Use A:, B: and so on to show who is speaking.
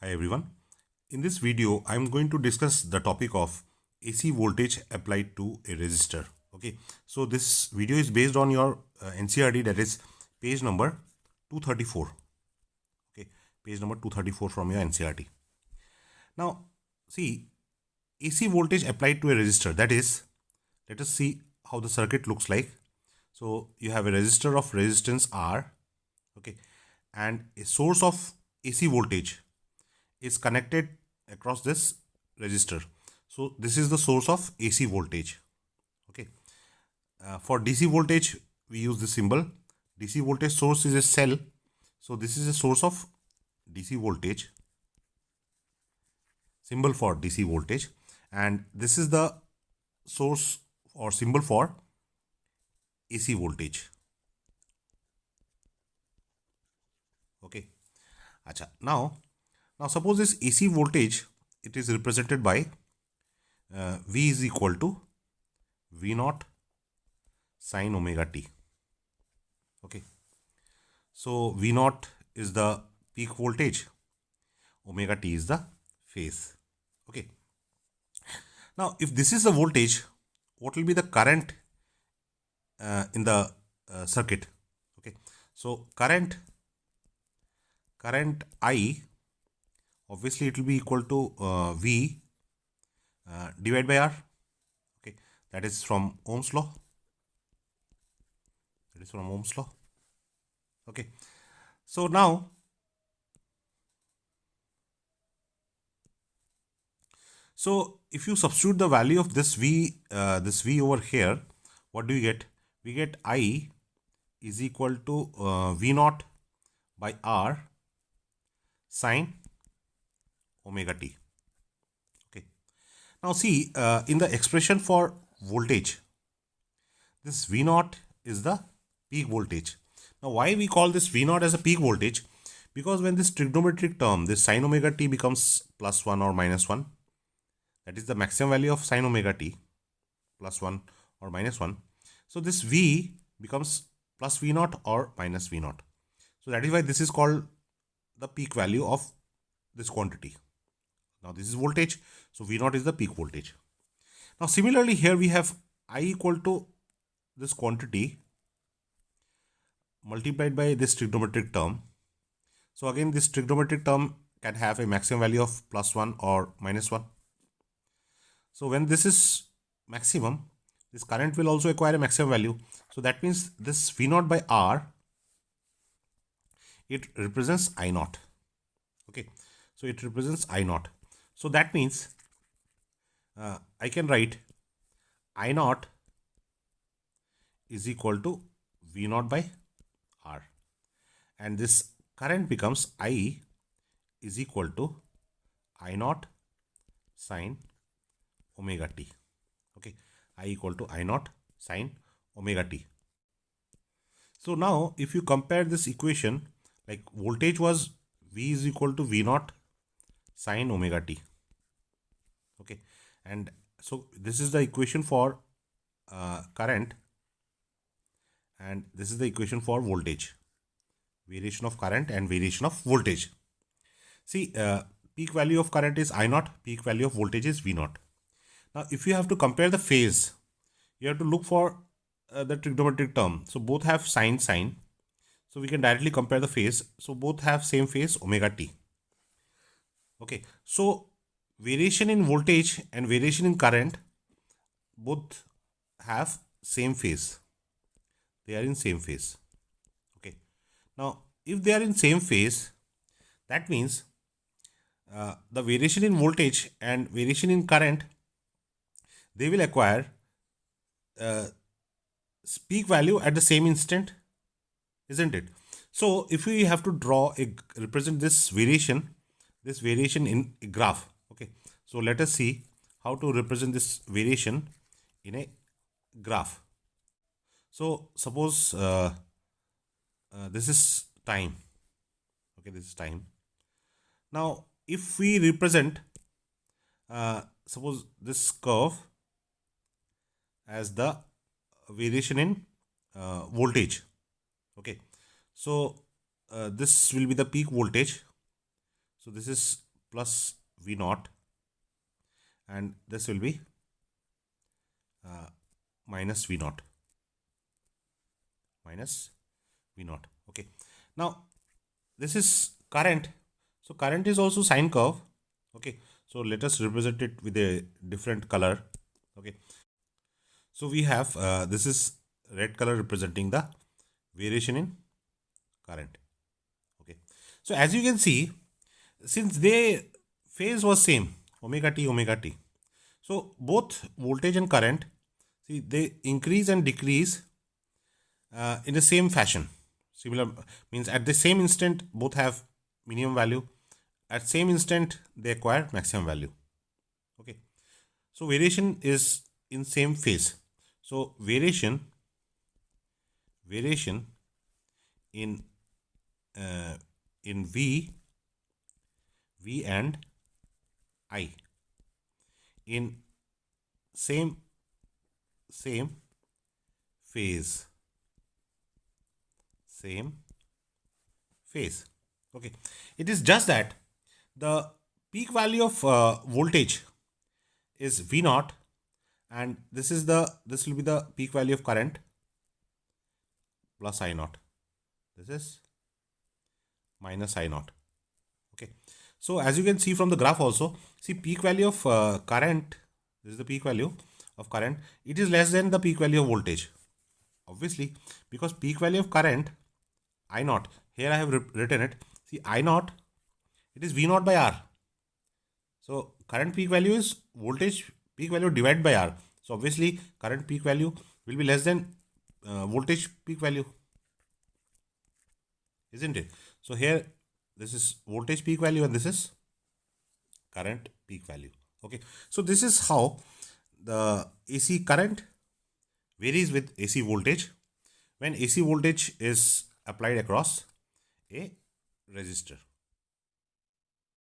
A: Hi everyone. In this video, I am going to discuss the topic of AC voltage applied to a resistor. Okay. So this video is based on your NCERT, that is page number 234. Okay. Page number 234 from your NCERT. Now, see, AC voltage applied to a resistor, that is, let us see how the circuit looks like. So you have a resistor of resistance R, okay, and a source of AC voltage is connected across this resistor. So this is the source of AC voltage. Okay. For DC voltage, we use this symbol. DC voltage source is a cell. So this is a source of DC voltage. Symbol for DC voltage. And this is the source or symbol for AC voltage. Okay. Acha. Now suppose this AC voltage, it is represented by V is equal to V naught sine omega t. Okay. So V naught is the peak voltage, omega t is the phase. Okay. Now, if this is the voltage, what will be the current in the circuit? Okay. So current I, obviously it will be equal to V divided by R. Okay. That is from Ohm's law. Okay. So now, if you substitute the value of this V over here, what do you get? We get I is equal to V naught by R sine omega t. Okay. Now see, in the expression for voltage, this V naught is the peak voltage. Now why we call this V naught as a peak voltage? Because when this trigonometric term, this sine omega t becomes plus 1 or minus 1, that is the maximum value of sine omega t, plus 1 or minus 1. So this V becomes plus V naught or minus V naught. So that is why this is called the peak value of this quantity. Now this is voltage, so V naught is the peak voltage. Now similarly here we have I equal to this quantity multiplied by this trigonometric term. So again this trigonometric term can have a maximum value of plus 1 or minus 1. So when this is maximum, this current will also acquire a maximum value. So that means this V naught by R, it represents I naught. Okay. So it represents I naught. So that means I can write I naught is equal to V naught by R. And this current becomes I is equal to I naught sine omega t. Okay. I equal to I naught sine omega t. So now if you compare this equation, like voltage was V is equal to V naught sine omega t. Okay. And so this is the equation for current, and this is the equation for voltage. Variation of current and variation of voltage. See, peak value of current is I naught, peak value of voltage is V naught. Now, if you have to compare the phase, you have to look for the trigonometric term. So both have sine. So we can directly compare the phase. So both have same phase, omega t. Okay. So variation in voltage and variation in current both have same phase. They are in same phase. Okay. Now, if they are in same phase, that means the variation in voltage and variation in current, they will acquire peak value at the same instant, isn't it? So if we have to represent this variation in a graph. Okay. So let us see how to represent this variation in a graph. So suppose this is time. Okay, this is time. Now if we represent suppose this curve as the variation in voltage. Okay. So this will be the peak voltage. So this is plus V naught, and this will be minus V naught, okay. Now this is current, so current is also sine curve, okay. So let us represent it with a different color, okay. So we have this is red color representing the variation in current, okay. So as you can see, since their phase was same, omega t, so both voltage and current, see, they increase and decrease in the same fashion. Similar means at the same instant both have minimum value, at same instant they acquire maximum value, okay. So variation is in same phase. So variation in V and I in same phase, okay. It is just that the peak value of voltage is V naught, and this will be the peak value of current plus I naught. This is minus I naught, okay. So as you can see from the graph also, see, peak value of current, this is the peak value of current, it is less than the peak value of voltage, obviously, because peak value of current I naught, here I have written it, see, I naught, it is V naught by R. So current peak value is voltage peak value divided by R. So obviously current peak value will be less than voltage peak value, isn't it? So here this is voltage peak value and this is current peak value, okay. So this is how the AC current varies with AC voltage when AC voltage is applied across a resistor.